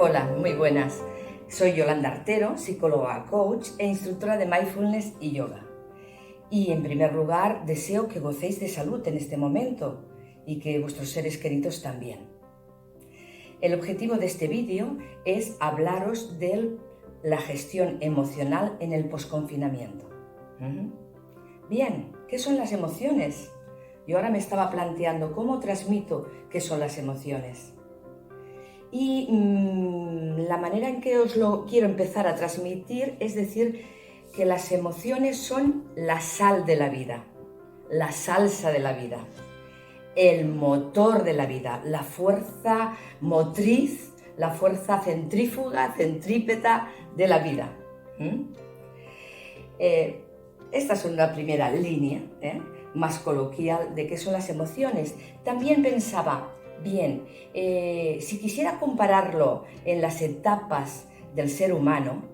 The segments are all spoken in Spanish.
Hola, muy buenas. Soy Yolanda Artero, psicóloga coach e instructora de mindfulness y yoga. Y en primer lugar, deseo que gocéis de salud en este momento y que vuestros seres queridos también. El objetivo de este vídeo es hablaros de la gestión emocional en el posconfinamiento. Bien, ¿qué son las emociones? Yo ahora me estaba planteando cómo transmito qué son las emociones. Y la manera en que os lo quiero empezar a transmitir es decir que las emociones son la sal de la vida, la salsa de la vida, el motor de la vida, la fuerza motriz, la fuerza centrífuga, centrípeta de la vida. Esta es una primera línea más coloquial de qué son las emociones. También pensaba, bien, si quisiera compararlo en las etapas del ser humano,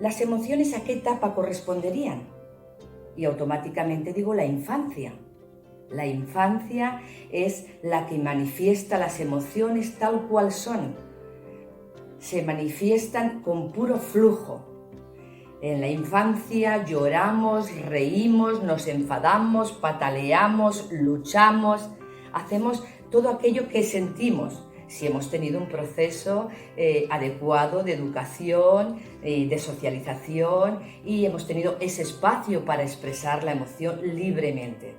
¿las emociones a qué etapa corresponderían? Y automáticamente digo la infancia. La infancia es la que manifiesta las emociones tal cual son. Se manifiestan con puro flujo. En la infancia lloramos, reímos, nos enfadamos, pataleamos, luchamos, hacemos todo aquello que sentimos. Si hemos tenido un proceso adecuado de educación, de socialización y hemos tenido ese espacio para expresar la emoción libremente.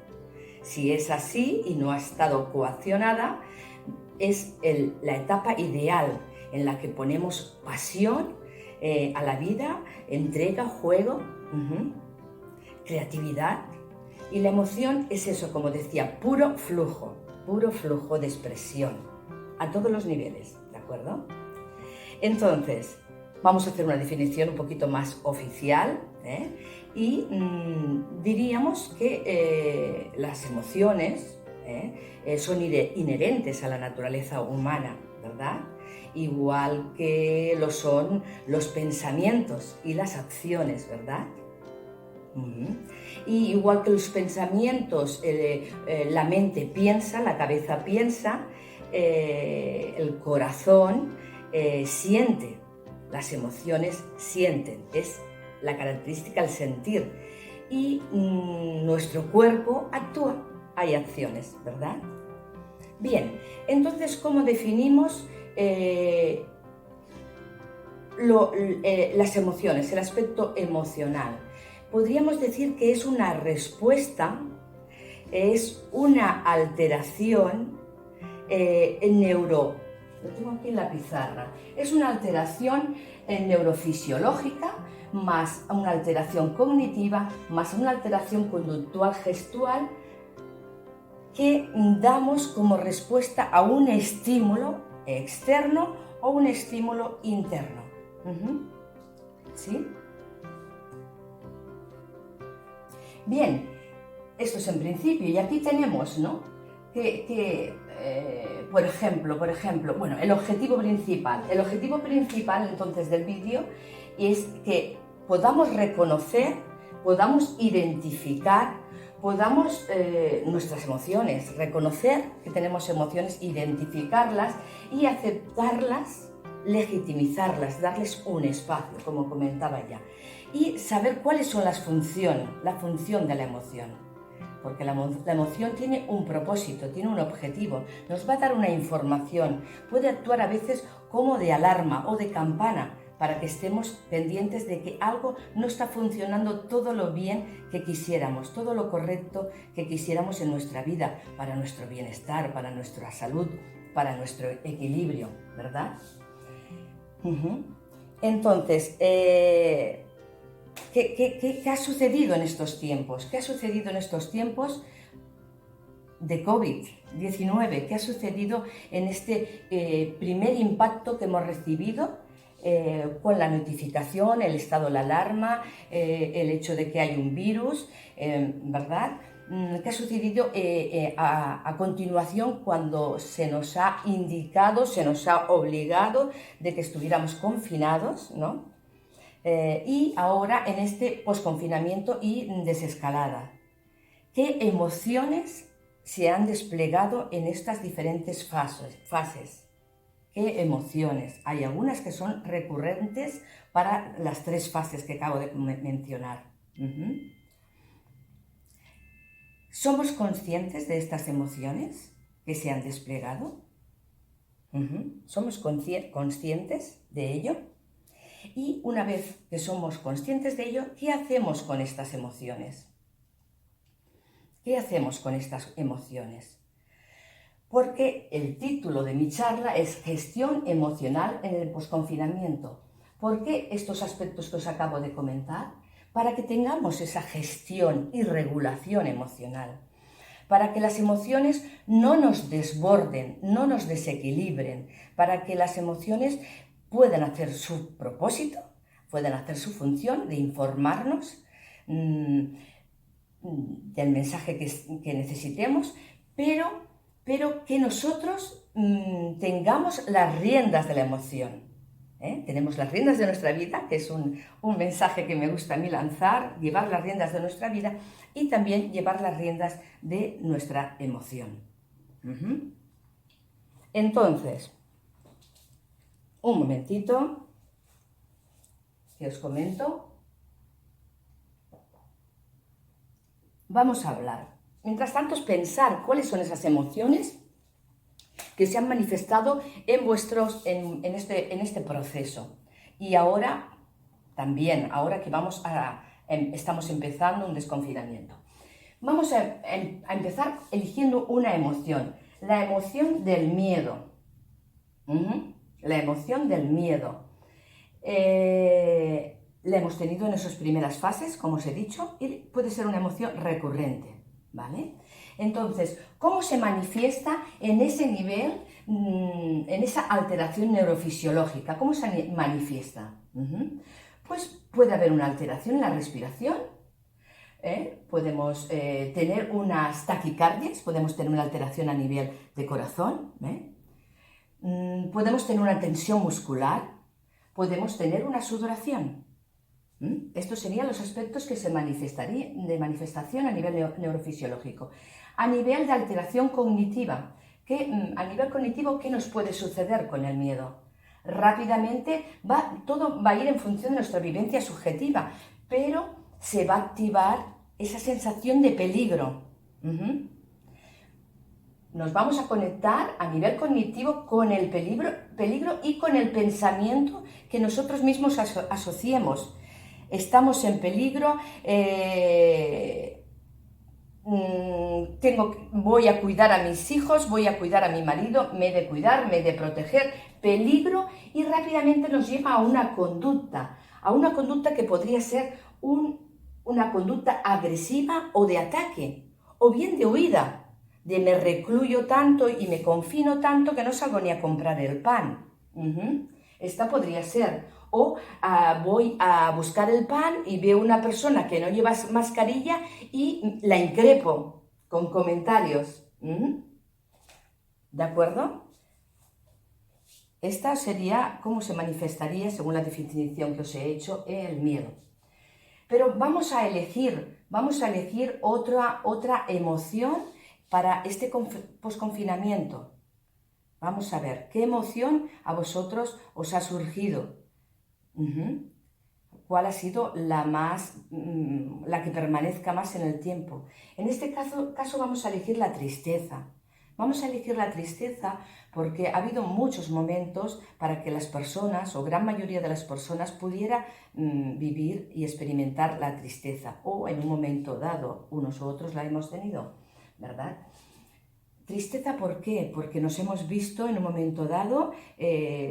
Si es así y no ha estado coaccionada, es la etapa ideal en la que ponemos pasión a la vida, entrega, juego, creatividad. Y la emoción es eso, como decía, puro flujo de expresión, a todos los niveles, ¿de acuerdo? Entonces, vamos a hacer una definición un poquito más oficial, y diríamos que las emociones son inherentes a la naturaleza humana, ¿verdad? Igual que lo son los pensamientos y las acciones, ¿verdad? Y igual que los pensamientos, la mente piensa, la cabeza piensa, el corazón siente, las emociones sienten, es la característica el sentir, y nuestro cuerpo actúa, hay acciones, ¿verdad? Bien, entonces, ¿cómo definimos las emociones, el aspecto emocional? Podríamos decir que es una respuesta, es una alteración lo tengo aquí en la pizarra, es una alteración neurofisiológica, más una alteración cognitiva, más una alteración conductual gestual que damos como respuesta a un estímulo externo o un estímulo interno. ¿Sí? Bien, esto es en principio, y aquí tenemos, ¿no? Por ejemplo, bueno, el objetivo principal entonces del vídeo es que podamos reconocer, podamos identificar, nuestras emociones, reconocer que tenemos emociones, identificarlas y aceptarlas, legitimizarlas, darles un espacio, como comentaba ya, y saber cuáles son la función de la emoción. Porque la emoción tiene un propósito, tiene un objetivo, nos va a dar una información, puede actuar a veces como de alarma o de campana para que estemos pendientes de que algo no está funcionando todo lo bien que quisiéramos, todo lo correcto que quisiéramos en nuestra vida, para nuestro bienestar, para nuestra salud, para nuestro equilibrio, ¿verdad? Entonces, ¿qué ha sucedido en estos tiempos? ¿Qué ha sucedido en estos tiempos de COVID-19? ¿Qué ha sucedido en este primer impacto que hemos recibido con la notificación, el estado de alarma, el hecho de que hay un virus, ¿verdad? ¿Qué ha sucedido a continuación cuando se nos ha indicado, se nos ha obligado de que estuviéramos confinados, ¿no? Y ahora en este posconfinamiento y desescalada? ¿Qué emociones se han desplegado en estas diferentes fases? ¿Qué emociones? Hay algunas que son recurrentes para las 3 fases que acabo de mencionar. ¿Somos conscientes de estas emociones que se han desplegado? ¿Somos conscientes de ello? Y una vez que somos conscientes de ello, ¿qué hacemos con estas emociones? ¿Qué hacemos con estas emociones? Porque el título de mi charla es Gestión emocional en el posconfinamiento. ¿Por qué estos aspectos que os acabo de comentar? Para que tengamos esa gestión y regulación emocional. Para que las emociones no nos desborden, no nos desequilibren, para que las emociones puedan hacer su propósito, puedan hacer su función de informarnos del mensaje que necesitemos, pero que nosotros tengamos las riendas de la emoción. Tenemos las riendas de nuestra vida, que es un mensaje que me gusta a mí lanzar, llevar las riendas de nuestra vida y también llevar las riendas de nuestra emoción. Entonces, un momentito, que os comento. Vamos a hablar. Mientras tanto, es pensar cuáles son esas emociones que se han manifestado en este proceso. Y ahora, también, ahora que estamos empezando un desconfinamiento. Vamos a empezar eligiendo una emoción, la emoción del miedo. La emoción del miedo. La hemos tenido en esas primeras fases, como os he dicho, y puede ser una emoción recurrente, ¿vale? Entonces, ¿cómo se manifiesta en ese nivel, en esa alteración neurofisiológica? ¿Cómo se manifiesta? Pues puede haber una alteración en la respiración, podemos tener unas taquicardias, podemos tener una alteración a nivel de corazón, podemos tener una tensión muscular, podemos tener una sudoración. Estos serían los aspectos que se manifestarían de manifestación a nivel neurofisiológico. A nivel de alteración cognitiva, a nivel cognitivo, ¿qué nos puede suceder con el miedo? Rápidamente todo va a ir en función de nuestra vivencia subjetiva, pero se va a activar esa sensación de peligro. Nos vamos a conectar a nivel cognitivo con el peligro y con el pensamiento que nosotros mismos asociemos. Estamos en peligro, voy a cuidar a mis hijos, voy a cuidar a mi marido, me he de cuidar, me he de proteger, peligro, y rápidamente nos lleva a una conducta que podría ser una conducta agresiva o de ataque, o bien de huida, de me recluyo tanto y me confino tanto que no salgo ni a comprar el pan. Esta podría ser. O voy a buscar el pan y veo una persona que no lleva mascarilla y la increpo con comentarios. ¿De acuerdo? Esta sería cómo se manifestaría, según la definición que os he hecho, el miedo. Pero vamos a elegir otra emoción para este posconfinamiento. Vamos a ver, ¿qué emoción a vosotros os ha surgido? ¿Cuál ha sido la que permanezca más en el tiempo? En este caso vamos a elegir la tristeza. Vamos a elegir la tristeza porque ha habido muchos momentos para que las personas, o gran mayoría de las personas, pudiera vivir y experimentar la tristeza, o en un momento dado, unos u otros la hemos tenido, ¿verdad? Tristeza, ¿por qué? Porque nos hemos visto en un momento dado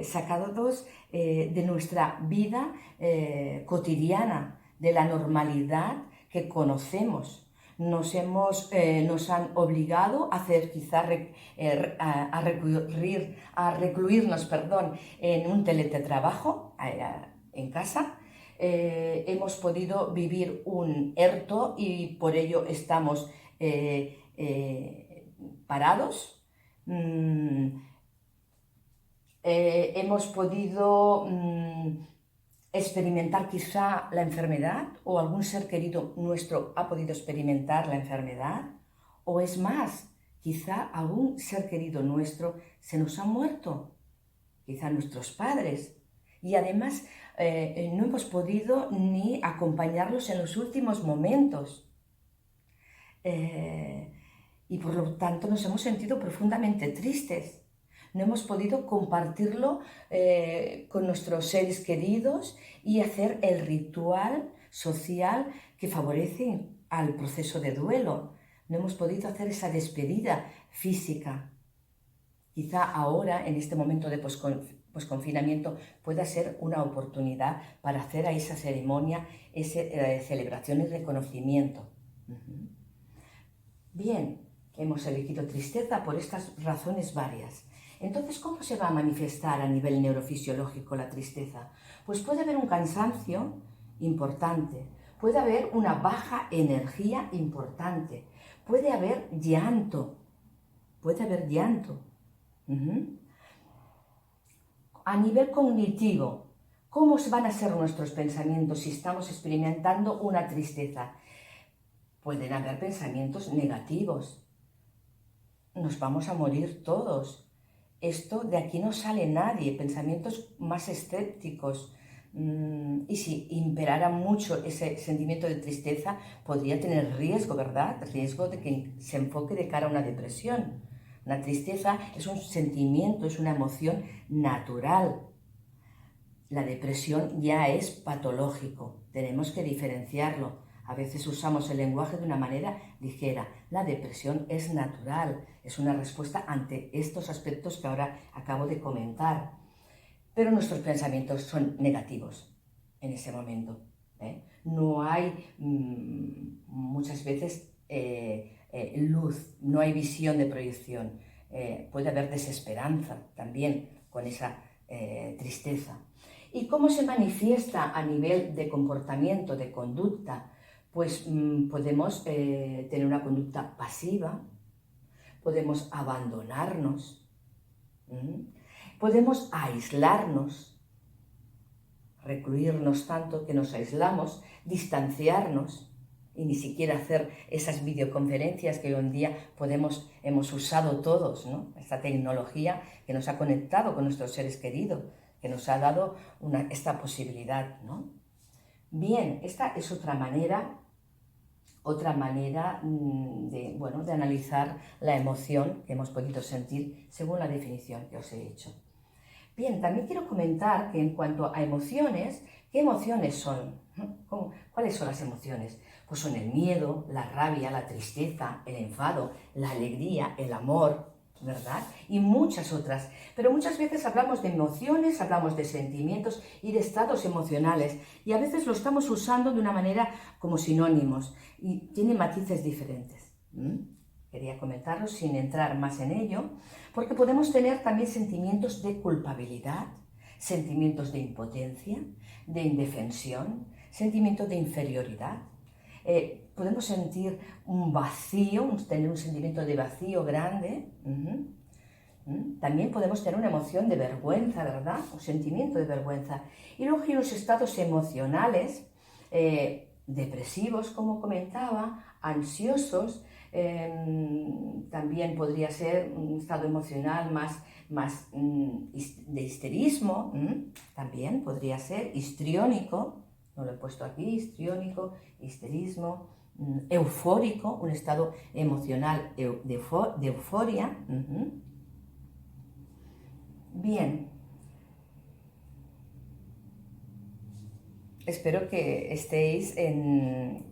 sacados de nuestra vida cotidiana, de la normalidad que conocemos. Nos han obligado a hacer quizá a recluirnos, en un teletrabajo en casa. Hemos podido vivir un ERTO y por ello estamos parados. Hemos podido experimentar quizá la enfermedad, o algún ser querido nuestro ha podido experimentar la enfermedad, o es más, quizá algún ser querido nuestro se nos ha muerto. quizá nuestros padres, y además no hemos podido ni acompañarlos en los últimos momentos. Y por lo tanto nos hemos sentido profundamente tristes. No hemos podido compartirlo con nuestros seres queridos y hacer el ritual social que favorece al proceso de duelo. No hemos podido hacer esa despedida física. Quizá ahora, en este momento de posconfinamiento, pueda ser una oportunidad para hacer a esa ceremonia, esa celebración y reconocimiento. Bien, hemos elegido tristeza por estas razones varias. Entonces, ¿cómo se va a manifestar a nivel neurofisiológico la tristeza? Pues puede haber un cansancio importante, puede haber una baja energía importante, puede haber llanto, A nivel cognitivo, ¿cómo van a ser nuestros pensamientos si estamos experimentando una tristeza? Pueden haber pensamientos negativos. Nos vamos a morir todos. Esto de aquí no sale nadie. Pensamientos más escépticos. Y si imperara mucho ese sentimiento de tristeza, podría tener riesgo, ¿verdad? Riesgo de que se enfoque de cara a una depresión. La tristeza es un sentimiento, es una emoción natural. La depresión ya es patológico, tenemos que diferenciarlo. A veces usamos el lenguaje de una manera ligera. La depresión es natural, es una respuesta ante estos aspectos que ahora acabo de comentar. Pero nuestros pensamientos son negativos en ese momento. No hay muchas veces luz, no hay visión de proyección. Puede haber desesperanza también con esa tristeza. ¿Y cómo se manifiesta a nivel de comportamiento, de conducta? Pues podemos tener una conducta pasiva, podemos abandonarnos, podemos aislarnos, recluirnos tanto que nos aislamos, distanciarnos y ni siquiera hacer esas videoconferencias que hoy en día hemos usado todos, ¿no? Esta tecnología que nos ha conectado con nuestros seres queridos, que nos ha dado esta posibilidad, ¿no? Bien, esta es otra manera de analizar la emoción que hemos podido sentir según la definición que os he hecho. Bien, también quiero comentar que en cuanto a emociones, ¿qué emociones son? ¿Cuáles son las emociones? Pues son el miedo, la rabia, la tristeza, el enfado, la alegría, el amor, ¿verdad? Y muchas otras. Pero muchas veces hablamos de emociones, hablamos de sentimientos y de estados emocionales y a veces lo estamos usando de una manera como sinónimos y tiene matices diferentes. Quería comentarlo sin entrar más en ello, porque podemos tener también sentimientos de culpabilidad, sentimientos de impotencia, de indefensión, sentimientos de inferioridad. Podemos sentir un vacío, tener un sentimiento de vacío grande. También podemos tener una emoción de vergüenza, ¿verdad? Un sentimiento de vergüenza. Y luego hay unos estados emocionales depresivos, como comentaba, ansiosos. También podría ser un estado emocional más de histerismo, también podría ser histriónico, no lo he puesto aquí, histriónico, histerismo, eufórico, un estado emocional de euforia. Bien, espero que estéis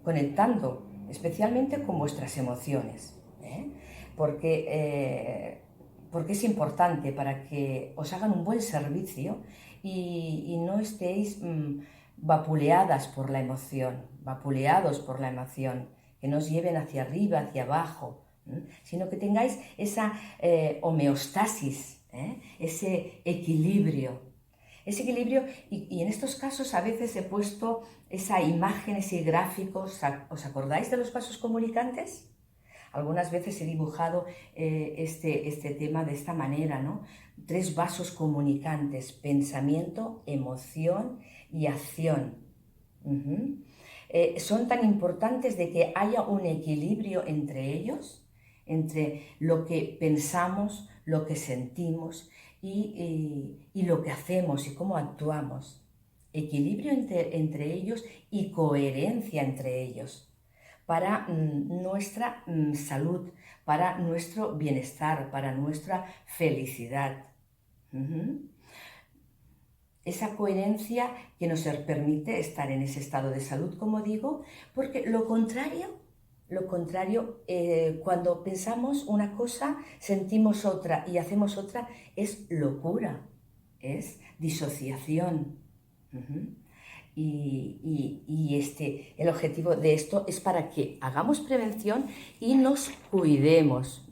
conectando especialmente con vuestras emociones, porque es importante para que os hagan un buen servicio y no estéis vapuleados por la emoción, que nos lleven hacia arriba, hacia abajo, sino que tengáis esa homeostasis, ese equilibrio. Y en estos casos a veces he puesto esa imagen, ese gráfico. ¿Os acordáis de los vasos comunicantes? Algunas veces he dibujado este tema de esta manera, ¿no? 3 vasos comunicantes: pensamiento, emoción y acción. Son tan importantes de que haya un equilibrio entre ellos, entre lo que pensamos, lo que sentimos y lo que hacemos y cómo actuamos. Equilibrio entre ellos y coherencia entre ellos para nuestra salud, para nuestro bienestar, para nuestra felicidad. Esa coherencia que nos permite estar en ese estado de salud, como digo, porque lo contrario, cuando pensamos una cosa, sentimos otra y hacemos otra, es locura, es disociación. El objetivo de esto es para que hagamos prevención y nos cuidemos.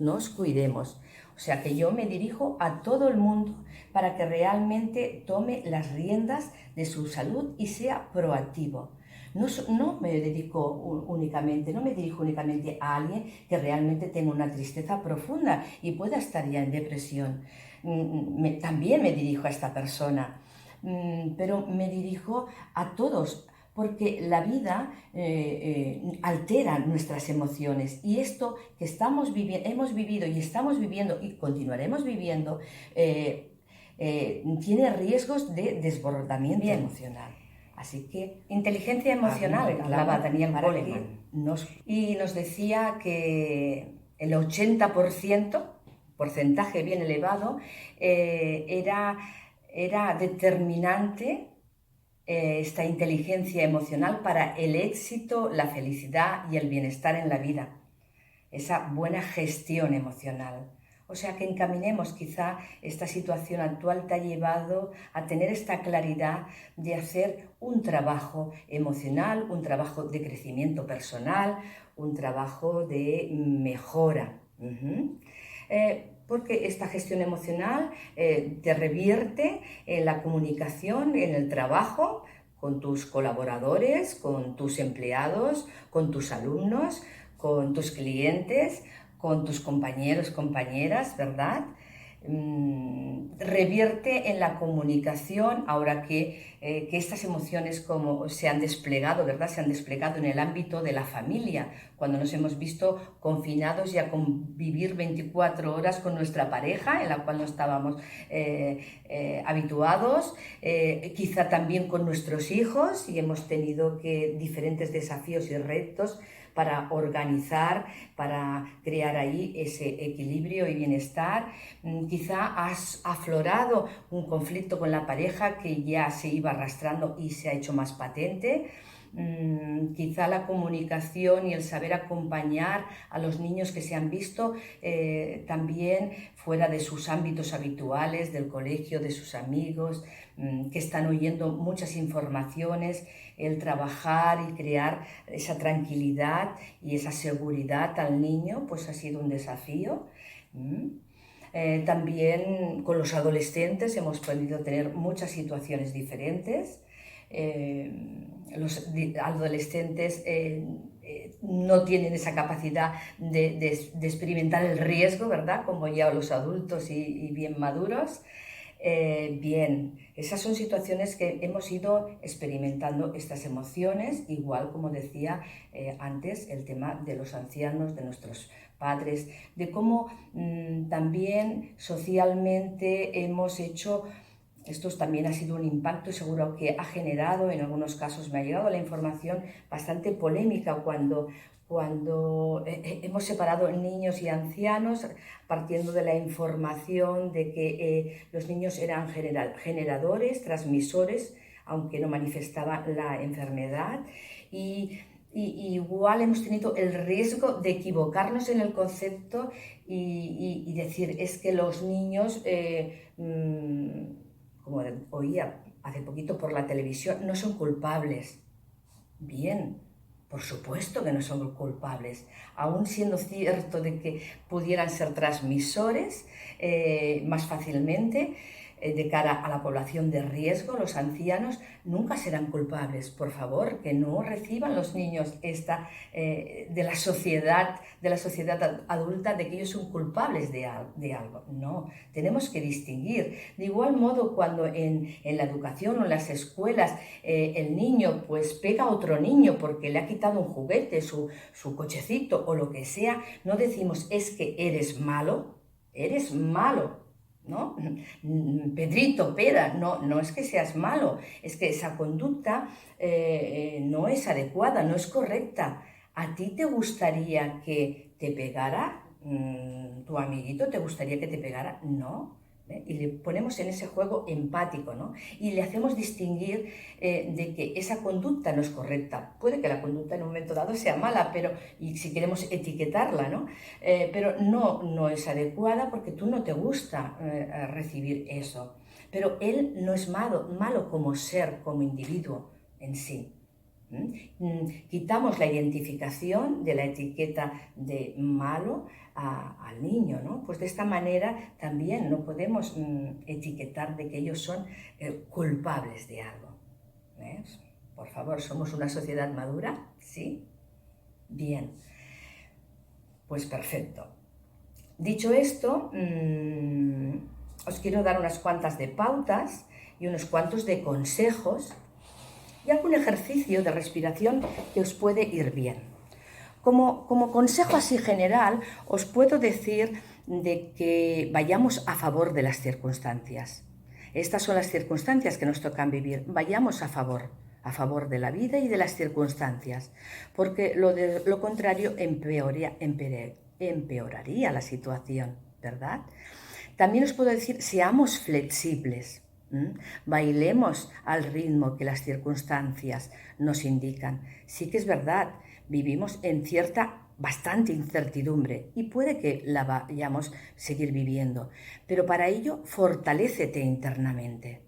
O sea que yo me dirijo a todo el mundo para que realmente tome las riendas de su salud y sea proactivo. No me dirijo únicamente a alguien que realmente tenga una tristeza profunda y pueda estar ya en depresión. También me dirijo a esta persona. Pero me dirijo a todos, porque la vida altera nuestras emociones y esto que hemos vivido y estamos viviendo y continuaremos viviendo tiene riesgos de desbordamiento emocional. Así que inteligencia emocional, hablaba Daniel Goleman. Y nos decía que el 80%, porcentaje bien elevado, era determinante esta inteligencia emocional para el éxito, la felicidad y el bienestar en la vida. Esa buena gestión emocional. O sea que encaminemos, quizá esta situación actual te ha llevado a tener esta claridad de hacer un trabajo emocional, un trabajo de crecimiento personal, un trabajo de mejora. Porque esta gestión emocional te revierte en la comunicación, en el trabajo, con tus colaboradores, con tus empleados, con tus alumnos, con tus clientes, con tus compañeros, compañeras, ¿verdad? Revierte en la comunicación ahora que estas emociones como se han desplegado, ¿verdad? Se han desplegado en el ámbito de la familia, cuando nos hemos visto confinados y a convivir 24 horas con nuestra pareja, en la cual no estábamos habituados, quizá también con nuestros hijos y hemos tenido diferentes desafíos y retos para organizar, para crear ahí ese equilibrio y bienestar. Quizá has aflorado un conflicto con la pareja que ya se iba arrastrando y se ha hecho más patente. Quizá la comunicación y el saber acompañar a los niños que se han visto también fuera de sus ámbitos habituales, del colegio, de sus amigos, que están oyendo muchas informaciones, el trabajar y crear esa tranquilidad y esa seguridad al niño, pues ha sido un desafío. También con los adolescentes hemos podido tener muchas situaciones diferentes. Los adolescentes no tienen esa capacidad de experimentar el riesgo, ¿verdad? Como ya los adultos y bien maduros. Bien, esas son situaciones que hemos ido experimentando estas emociones, igual como decía antes, el tema de los ancianos, de nuestros padres, de cómo también socialmente hemos hecho. Esto también ha sido un impacto y seguro que ha generado, en algunos casos me ha llegado la información, bastante polémica cuando hemos separado niños y ancianos partiendo de la información de que los niños eran generadores, transmisores, aunque no manifestaban la enfermedad. Y igual hemos tenido el riesgo de equivocarnos en el concepto y decir, es que los niños, como oía hace poquito por la televisión, no son culpables. Bien, por supuesto que no son culpables, aún siendo cierto de que pudieran ser transmisores más fácilmente de cara a la población de riesgo, los ancianos nunca serán culpables. Por favor, que no reciban los niños de la sociedad adulta de que ellos son culpables de algo. No, tenemos que distinguir. De igual modo, cuando en la educación o en las escuelas el niño pues pega a otro niño porque le ha quitado un juguete, su cochecito o lo que sea, no decimos es que eres malo, ¿no? Pedrito, Pera, no es que seas malo, es que esa conducta no es adecuada, no es correcta. ¿A ti te gustaría que te pegara tu amiguito? ¿Te gustaría que te pegara? No. Y le ponemos en ese juego empático, ¿no? Y le hacemos distinguir de que esa conducta no es correcta. Puede que la conducta en un momento dado sea mala, pero, y si queremos etiquetarla, ¿no? Pero no es adecuada porque tú no te gusta recibir eso. Pero él no es malo como ser, como individuo en sí. Quitamos la identificación de la etiqueta de malo al niño, ¿no? Pues de esta manera también no podemos etiquetar de que ellos son culpables de algo. ¿Ves? Por favor, ¿somos una sociedad madura? ¿Sí? Bien. Pues perfecto. Dicho esto, os quiero dar unas cuantas de pautas y unos cuantos de consejos y algún ejercicio de respiración que os puede ir bien. Como consejo así general, os puedo decir de que vayamos a favor de las circunstancias. Estas son las circunstancias que nos tocan vivir. Vayamos a favor de la vida y de las circunstancias, porque lo contrario empeoraría la situación, ¿verdad? También os puedo decir, seamos flexibles. Bailemos al ritmo que las circunstancias nos indican. Sí que es verdad, vivimos en bastante incertidumbre y puede que la vayamos a seguir viviendo, pero para ello fortalécete internamente.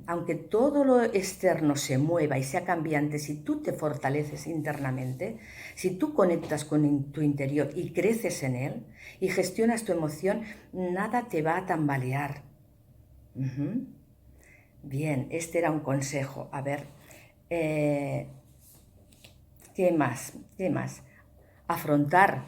Aunque todo lo externo se mueva y sea cambiante, si tú te fortaleces internamente, si tú conectas con tu interior y creces en él y gestionas tu emoción, nada te va a tambalear. Bien, este era un consejo. A ver, ¿qué más? Afrontar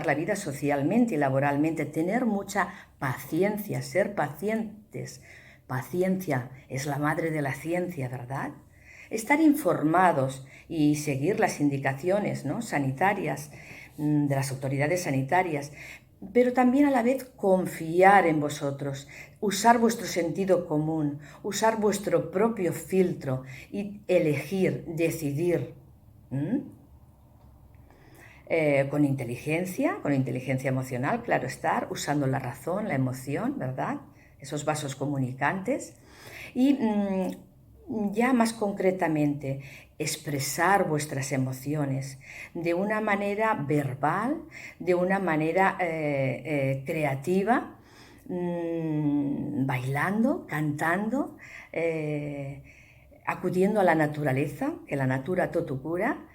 la vida socialmente y laboralmente, tener mucha paciencia, ser pacientes. Paciencia es la madre de la ciencia, ¿verdad? Estar informados y seguir las indicaciones, ¿no?, sanitarias, de las autoridades sanitarias, pero también a la vez confiar en vosotros, usar vuestro sentido común, usar vuestro propio filtro y elegir, decidir. Con inteligencia emocional, claro estar, usando la razón, la emoción, ¿verdad? Esos vasos comunicantes. Y ya más concretamente, expresar vuestras emociones de una manera verbal, de una manera creativa, bailando, cantando, acudiendo a la naturaleza, que la natura todo cura,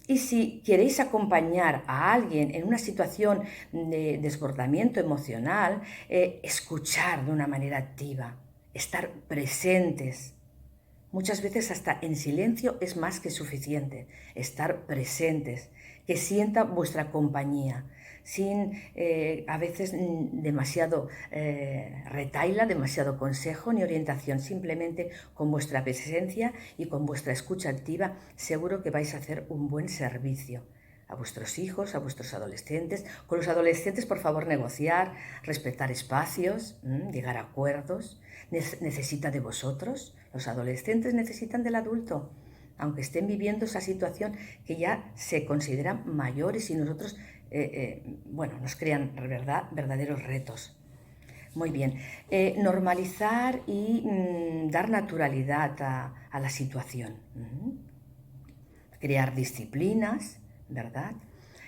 y si queréis acompañar a alguien en una situación de desbordamiento emocional, escuchar de una manera activa, estar presentes. Muchas veces hasta en silencio es más que suficiente, estar presentes, que sienta vuestra compañía, sin a veces demasiado retaila, demasiado consejo ni orientación, simplemente con vuestra presencia y con vuestra escucha activa, seguro que vais a hacer un buen servicio a vuestros hijos, a vuestros adolescentes. Con los adolescentes, por favor, negociar, respetar espacios, llegar a acuerdos. Necesita de vosotros. Los adolescentes necesitan del adulto, aunque estén viviendo esa situación que ya se consideran mayores y nosotros, nos crean verdaderos retos. Muy bien, normalizar y dar naturalidad a la situación. Crear disciplinas, ¿verdad?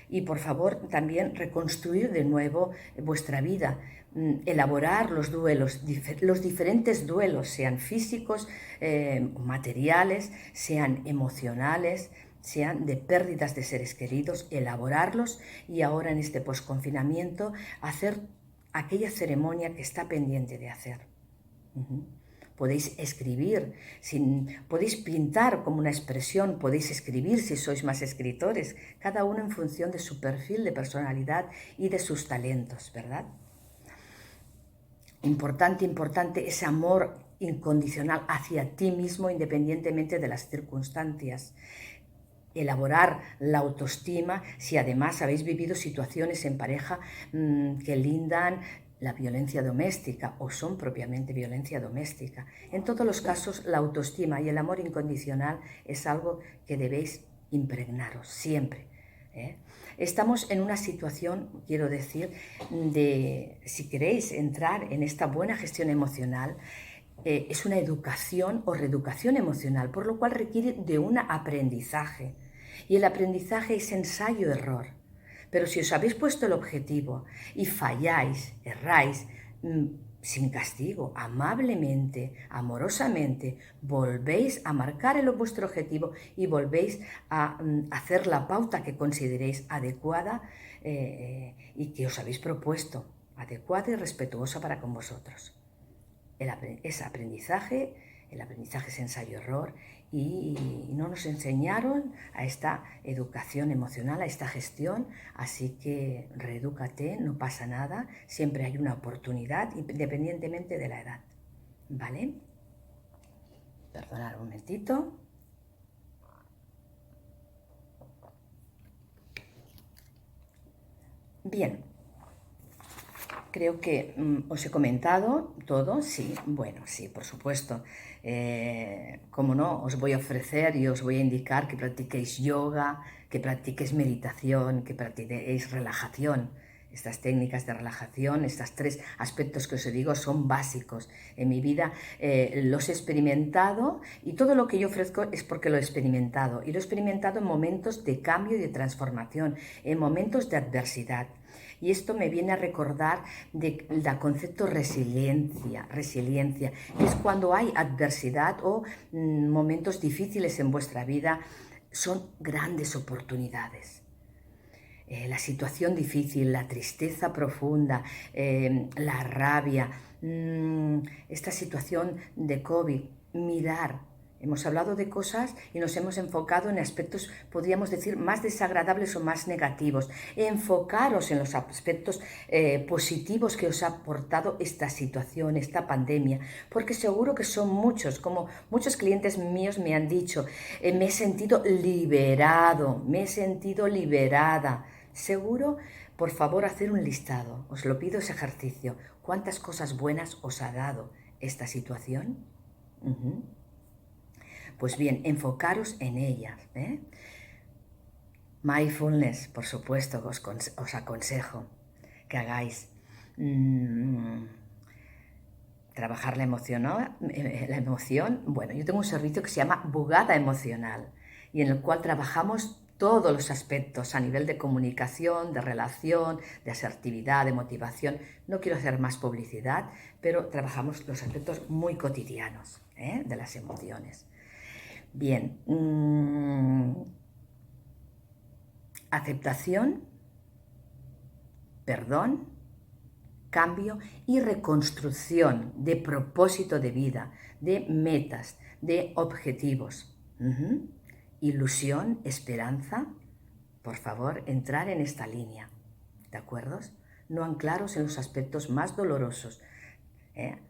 Y por favor también reconstruir de nuevo vuestra vida, elaborar los duelos, los diferentes duelos, sean físicos, materiales, sean emocionales, sean de pérdidas de seres queridos, elaborarlos y ahora en este posconfinamiento hacer aquella ceremonia que está pendiente de hacer. Podéis escribir, podéis pintar como una expresión, podéis escribir si sois más escritores, cada uno en función de su perfil de personalidad y de sus talentos, ¿verdad? Importante ese amor incondicional hacia ti mismo independientemente de las circunstancias. elaborar la autoestima si además habéis vivido situaciones en pareja que lindan la violencia doméstica o son propiamente violencia doméstica. En todos los casos, la autoestima y el amor incondicional es algo que debéis impregnaros siempre. Estamos en una situación, quiero decir, de, si queréis entrar en esta buena gestión emocional, es una educación o reeducación emocional, por lo cual requiere de un aprendizaje. Y el aprendizaje es ensayo-error. Pero si os habéis puesto el objetivo y falláis, erráis, sin castigo, amablemente, amorosamente, volvéis a marcar vuestro objetivo y volvéis a hacer la pauta que consideréis adecuada y que os habéis propuesto, adecuada y respetuosa para con vosotros. Es aprendizaje, el aprendizaje es ensayo-error y no nos enseñaron a esta educación emocional, a esta gestión, así que reedúcate, no pasa nada, siempre hay una oportunidad independientemente de la edad, ¿vale? Perdonad un momentito. Bien. Creo que os he comentado todo, sí, bueno, sí, por supuesto. Como no, os voy a ofrecer y os voy a indicar que practiquéis yoga, que practiquéis meditación, que practiquéis relajación. Estas técnicas de relajación, estos 3 aspectos que os digo son básicos. En mi vida los he experimentado y todo lo que yo ofrezco es porque lo he experimentado. Y lo he experimentado en momentos de cambio y de transformación, en momentos de adversidad. Y esto me viene a recordar del concepto resiliencia, que es cuando hay adversidad o momentos difíciles en vuestra vida, son grandes oportunidades. La situación difícil, la tristeza profunda, la rabia, esta situación de COVID, mirar. Hemos hablado de cosas y nos hemos enfocado en aspectos, podríamos decir, más desagradables o más negativos. Enfocaros en los aspectos positivos que os ha aportado esta situación, esta pandemia, porque seguro que son muchos, como muchos clientes míos me han dicho, me he sentido liberado, me he sentido liberada. Seguro, por favor, hacer un listado. Os lo pido ese ejercicio. ¿Cuántas cosas buenas os ha dado esta situación? Pues bien, enfocaros en ellas. Mindfulness, por supuesto, os aconsejo que hagáis. Trabajar la emoción, ¿no? La emoción, bueno, yo tengo un servicio que se llama Bugada Emocional y en el cual trabajamos todos los aspectos a nivel de comunicación, de relación, de asertividad, de motivación. No quiero hacer más publicidad, pero trabajamos los aspectos muy cotidianos de las emociones. Bien, aceptación, perdón, cambio y reconstrucción de propósito de vida, de metas, de objetivos. Ilusión, esperanza, por favor, entrar en esta línea, ¿de acuerdo? No anclaros en los aspectos más dolorosos,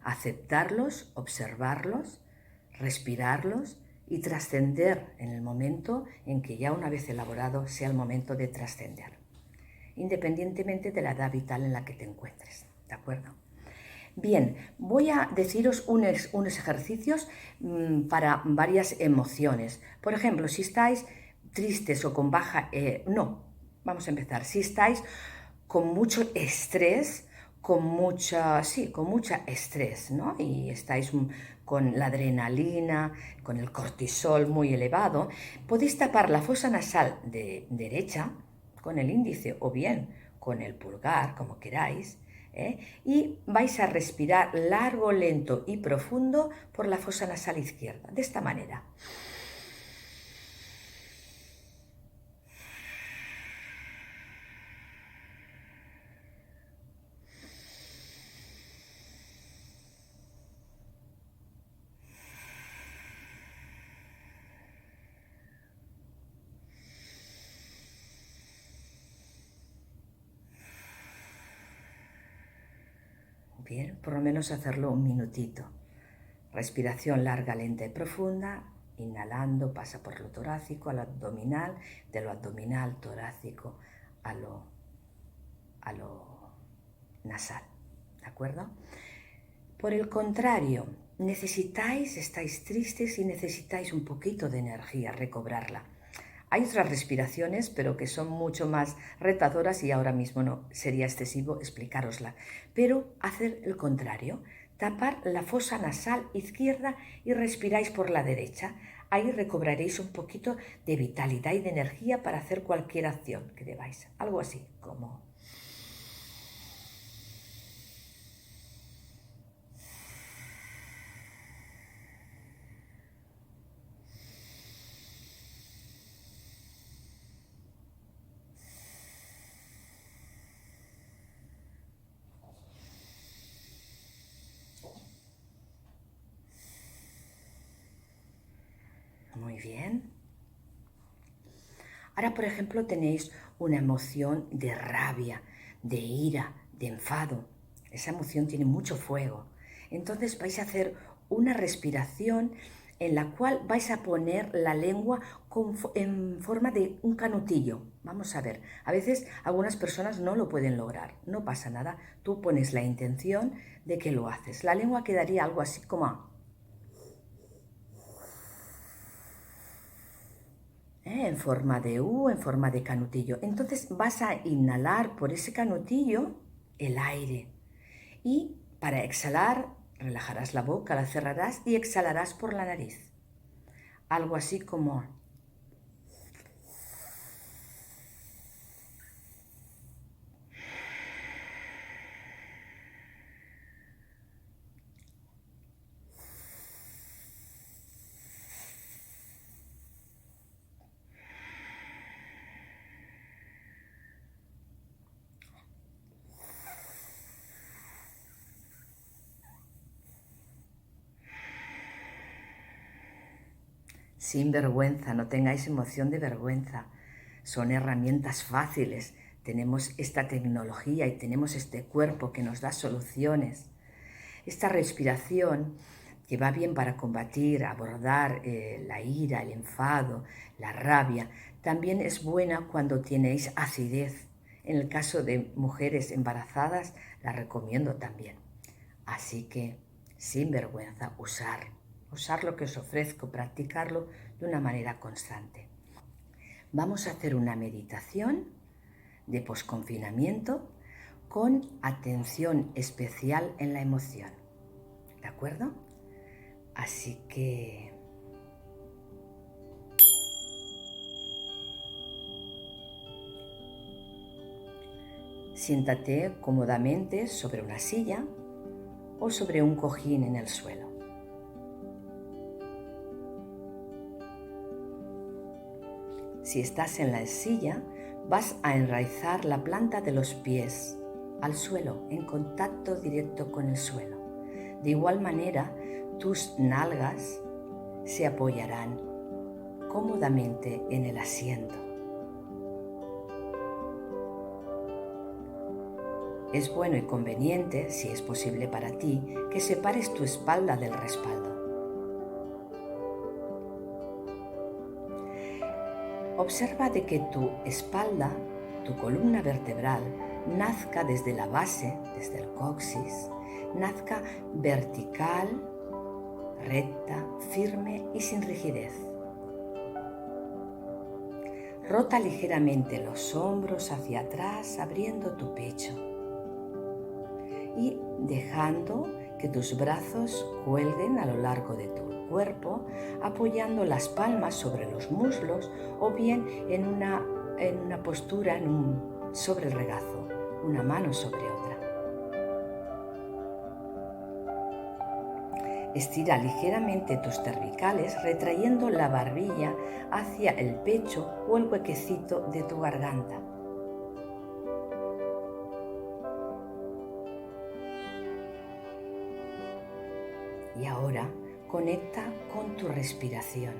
aceptarlos, observarlos, respirarlos y trascender en el momento en que ya una vez elaborado sea el momento de trascender, independientemente de la edad vital en la que te encuentres, ¿de acuerdo? Bien, voy a deciros unos ejercicios para varias emociones. Por ejemplo, si estáis tristes o con baja... vamos a empezar. Si estáis con mucho estrés, con mucha estrés, ¿no? Y estáis con la adrenalina, con el cortisol muy elevado, podéis tapar la fosa nasal derecha con el índice o bien con el pulgar, como queráis, y vais a respirar largo, lento y profundo por la fosa nasal izquierda, de esta manera. Bien, por lo menos hacerlo un minutito. Respiración larga, lenta y profunda. Inhalando pasa por lo torácico al abdominal, de lo abdominal torácico a lo nasal, ¿de acuerdo? Por el contrario, estáis tristes y necesitáis un poquito de energía, recobrarla. Hay otras respiraciones, pero que son mucho más retadoras y ahora mismo no sería excesivo explicárosla. Pero hacer el contrario, tapar la fosa nasal izquierda y respiráis por la derecha. Ahí recobraréis un poquito de vitalidad y de energía para hacer cualquier acción que debáis. Algo así como... Muy bien. Ahora, por ejemplo, tenéis una emoción de rabia, de ira, de enfado. Esa emoción tiene mucho fuego. Entonces vais a hacer una respiración en la cual vais a poner la lengua en forma de un canutillo. Vamos a ver, a veces algunas personas no lo pueden lograr, no pasa nada. Tú pones la intención de que lo haces. La lengua quedaría algo así como... en forma de U, en forma de canutillo. Entonces vas a inhalar por ese canutillo el aire y para exhalar relajarás la boca, la cerrarás y exhalarás por la nariz. Algo así como... Sin vergüenza, no tengáis emoción de vergüenza. Son herramientas fáciles. Tenemos esta tecnología y tenemos este cuerpo que nos da soluciones. Esta respiración que va bien para combatir, abordar la ira, el enfado, la rabia, también es buena cuando tenéis acidez. En el caso de mujeres embarazadas, la recomiendo también. Así que, sin vergüenza, usar lo que os ofrezco, practicarlo de una manera constante. Vamos a hacer una meditación de posconfinamiento con atención especial en la emoción. ¿De acuerdo? Así que... siéntate cómodamente sobre una silla o sobre un cojín en el suelo. Si estás en la silla, vas a enraizar la planta de los pies al suelo, en contacto directo con el suelo. De igual manera, tus nalgas se apoyarán cómodamente en el asiento. Es bueno y conveniente, si es posible para ti, que separes tu espalda del respaldo. Observa de que tu espalda, tu columna vertebral, nazca desde la base, desde el coxis, nazca vertical, recta, firme y sin rigidez. Rota ligeramente los hombros hacia atrás, abriendo tu pecho y dejando que tus brazos cuelguen a lo largo de tu cuerpo, apoyando las palmas sobre los muslos o bien en una postura sobre el regazo, una mano sobre otra. Estira ligeramente tus cervicales, retrayendo la barbilla hacia el pecho o el huequecito de tu garganta. Y ahora conecta con tu respiración.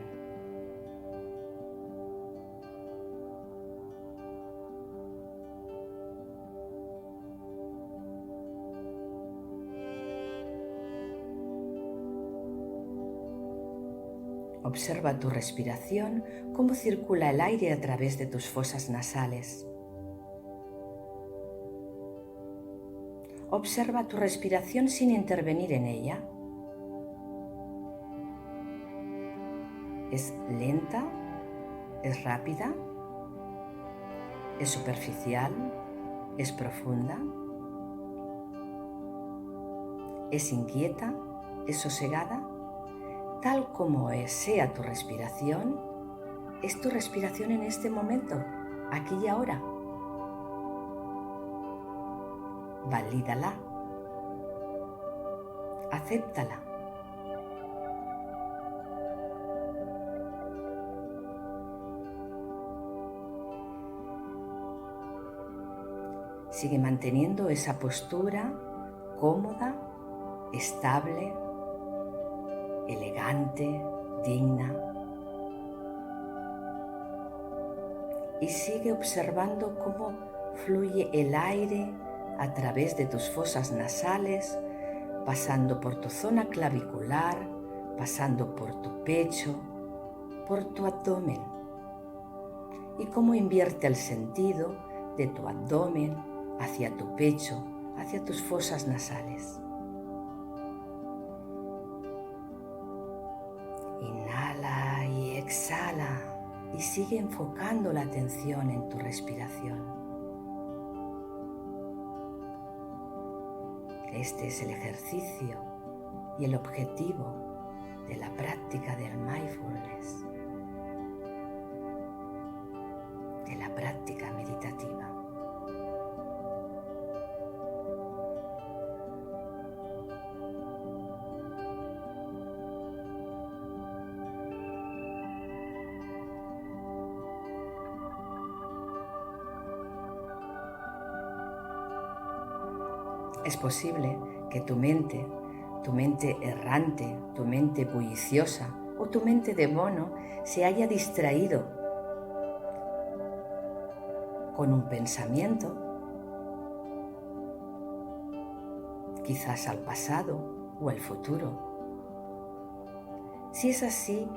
Observa tu respiración, cómo circula el aire a través de tus fosas nasales. Observa tu respiración sin intervenir en ella. ¿Es lenta? ¿Es rápida? ¿Es superficial? ¿Es profunda? ¿Es inquieta? ¿Es sosegada? Tal como sea tu respiración, es tu respiración en este momento, aquí y ahora. Valídala. Acéptala. Sigue manteniendo esa postura cómoda, estable, elegante, digna. Y sigue observando cómo fluye el aire a través de tus fosas nasales, pasando por tu zona clavicular, pasando por tu pecho, por tu abdomen. Y cómo invierte el sentido de tu abdomen hacia tu pecho, hacia tus fosas nasales. Inhala y exhala y sigue enfocando la atención en tu respiración. Este es el ejercicio y el objetivo de la práctica del mindfulness, de la práctica meditativa. Es posible que tu mente errante, tu mente bulliciosa o tu mente de mono se haya distraído con un pensamiento, quizás al pasado o al futuro. Si es así,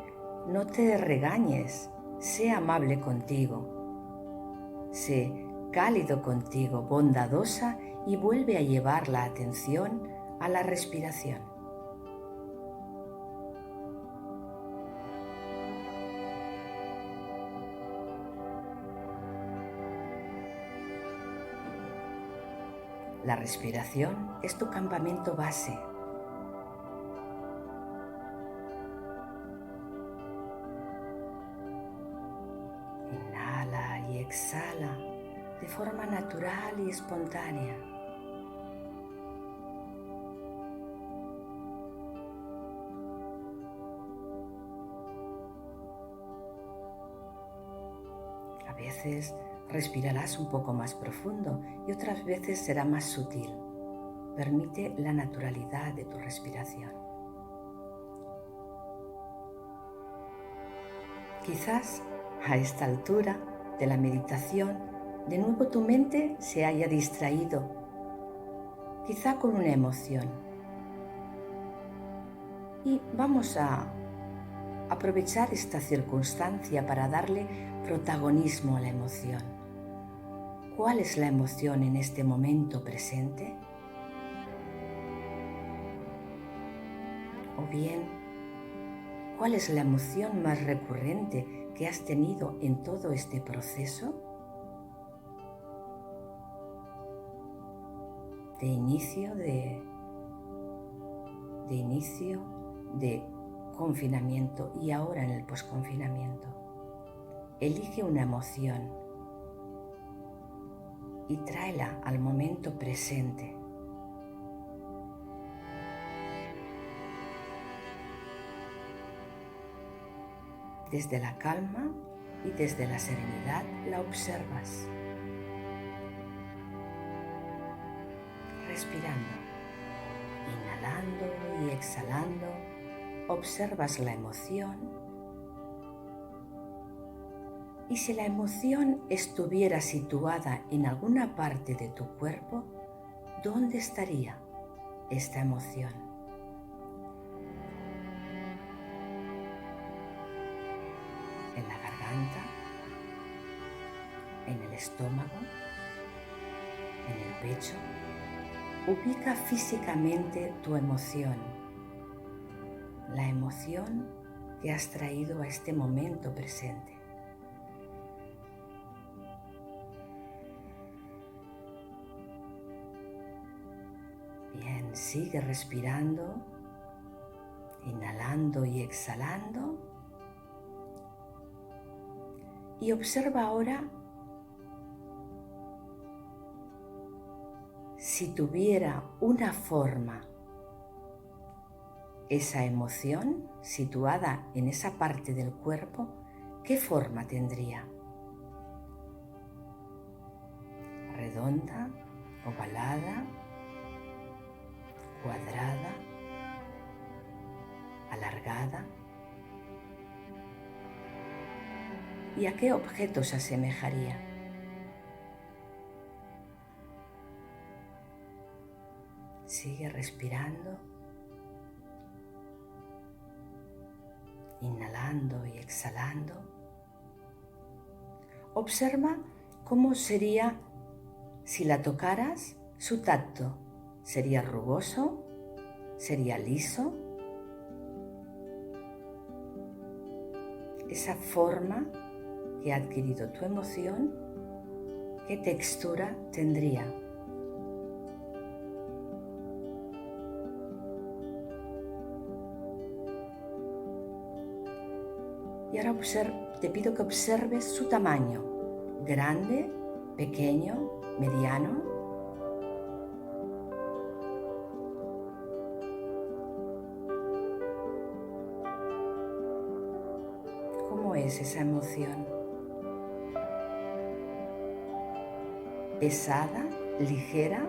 no te regañes, sé amable contigo, sé cálido contigo, bondadosa y vuelve a llevar la atención a la respiración. La respiración es tu campamento base. Inhala y exhala de forma natural y espontánea. A veces respirarás un poco más profundo y otras veces será más sutil. Permite la naturalidad de tu respiración. Quizás a esta altura de la meditación, de nuevo tu mente se haya distraído, quizá con una emoción. Y vamos a aprovechar esta circunstancia para darle protagonismo a la emoción. ¿Cuál es la emoción en este momento presente? O bien, ¿cuál es la emoción más recurrente que has tenido en todo este proceso? De inicio de confinamiento y ahora en el posconfinamiento. Elige una emoción y tráela al momento presente. Desde la calma y desde la serenidad la observas. Respirando, inhalando y exhalando, observas la emoción. Y si la emoción estuviera situada en alguna parte de tu cuerpo, ¿dónde estaría esta emoción? en el estómago, en el pecho. Ubica físicamente tu emoción, la emoción que has traído a este momento presente. Bien, sigue respirando, inhalando y exhalando. Y observa ahora si tuviera una forma esa emoción situada en esa parte del cuerpo, ¿qué forma tendría? ¿Redonda, ovalada, cuadrada, alargada? ¿Y a qué objeto se asemejaría? Sigue respirando, inhalando y exhalando. Observa cómo sería si la tocaras su tacto. ¿Sería rugoso? ¿Sería liso? Esa forma que ha adquirido tu emoción, ¿qué textura tendría? Y ahora te pido que observes su tamaño, grande, pequeño, mediano. ¿Cómo es esa emoción? ¿Pesada? ¿Ligera?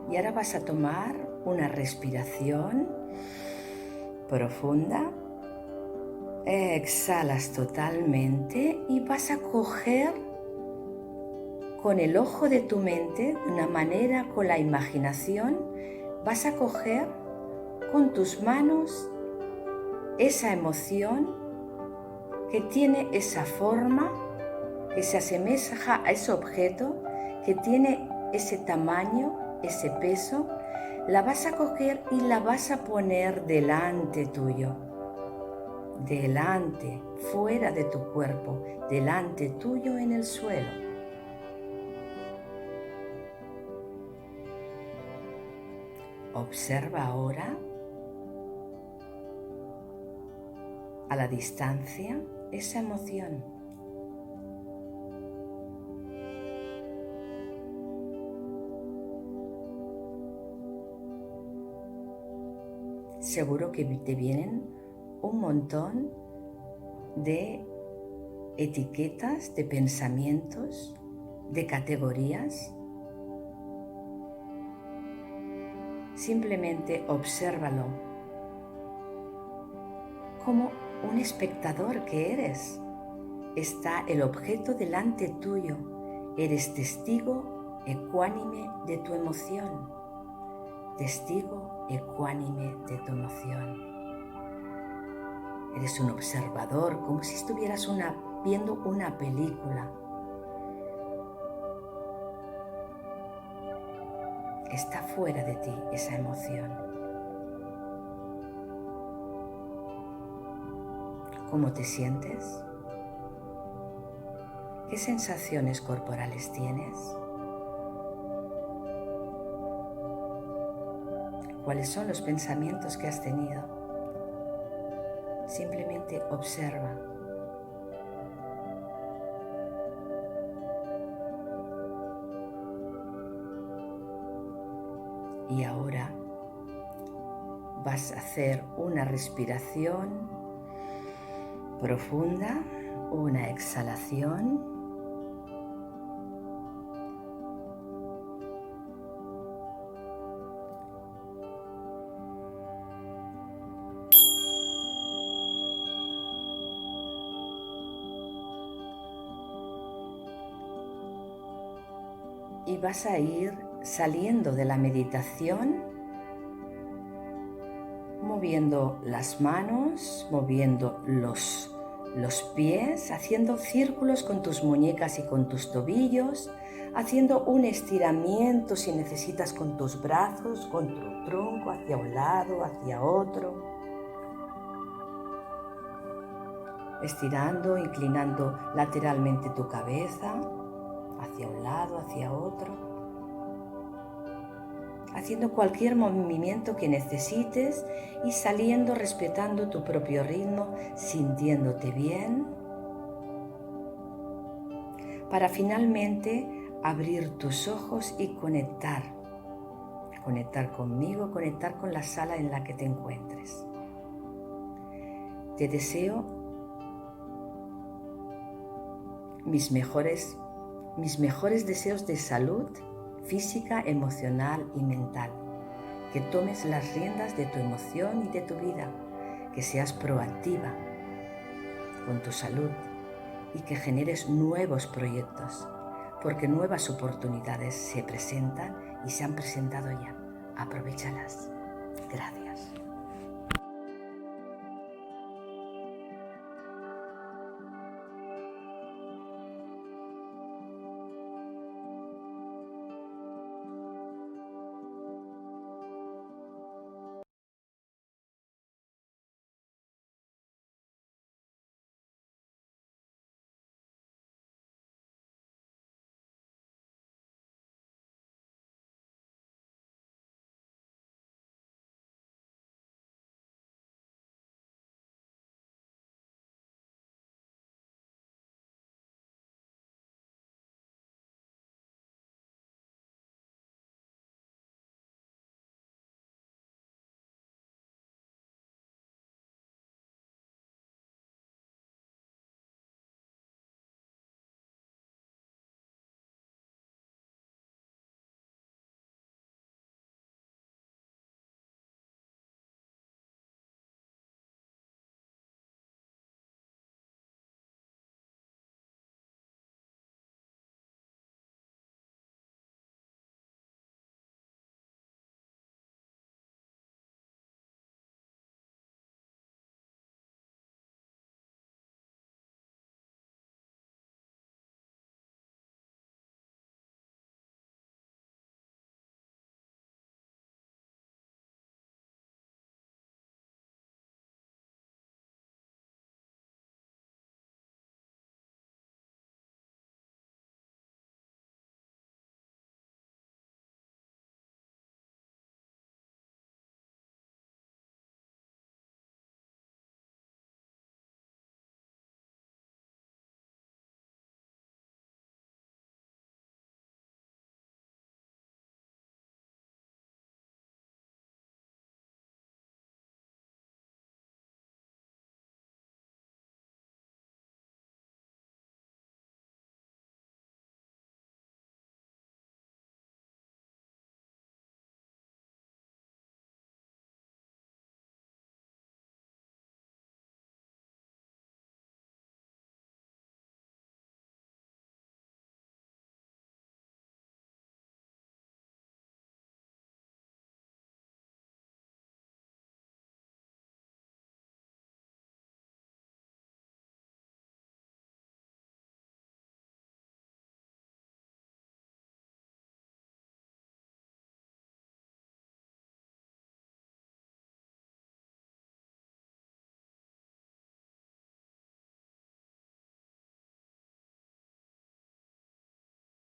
Y ahora vas a tomar una respiración profunda. Exhalas totalmente y vas a coger con el ojo de tu mente, de una manera con la imaginación, vas a coger con tus manos esa emoción que tiene esa forma, que se asemeja a ese objeto, que tiene ese tamaño, ese peso. La vas a coger y la vas a poner delante tuyo, delante, fuera de tu cuerpo, delante tuyo en el suelo. Observa ahora a la distancia esa emoción. Seguro que te vienen un montón de etiquetas, de pensamientos, de categorías. Simplemente obsérvalo como un espectador que eres. Está el objeto delante tuyo. Eres testigo ecuánime de tu emoción. Testigo ecuánime de tu emoción. Eres un observador, como si estuvieras viendo una película. Está fuera de ti esa emoción. ¿Cómo te sientes? ¿Qué sensaciones corporales tienes? ¿Cuáles son los pensamientos que has tenido? Simplemente observa. Y ahora vas a hacer una respiración profunda, una exhalación. Y vas a ir saliendo de la meditación, moviendo las manos, moviendo los pies, haciendo círculos con tus muñecas y con tus tobillos, haciendo un estiramiento si necesitas con tus brazos, con tu tronco hacia un lado, hacia otro. Estirando, inclinando lateralmente tu cabeza hacia un lado, hacia otro. Haciendo cualquier movimiento que necesites y saliendo respetando tu propio ritmo, sintiéndote bien, para finalmente abrir tus ojos y conectar conmigo, conectar con la sala en la que te encuentres. Te deseo mis mejores deseos de salud física, emocional y mental. Que tomes las riendas de tu emoción y de tu vida, que seas proactiva con tu salud y que generes nuevos proyectos, porque nuevas oportunidades se presentan y se han presentado ya. Aprovéchalas. Gracias.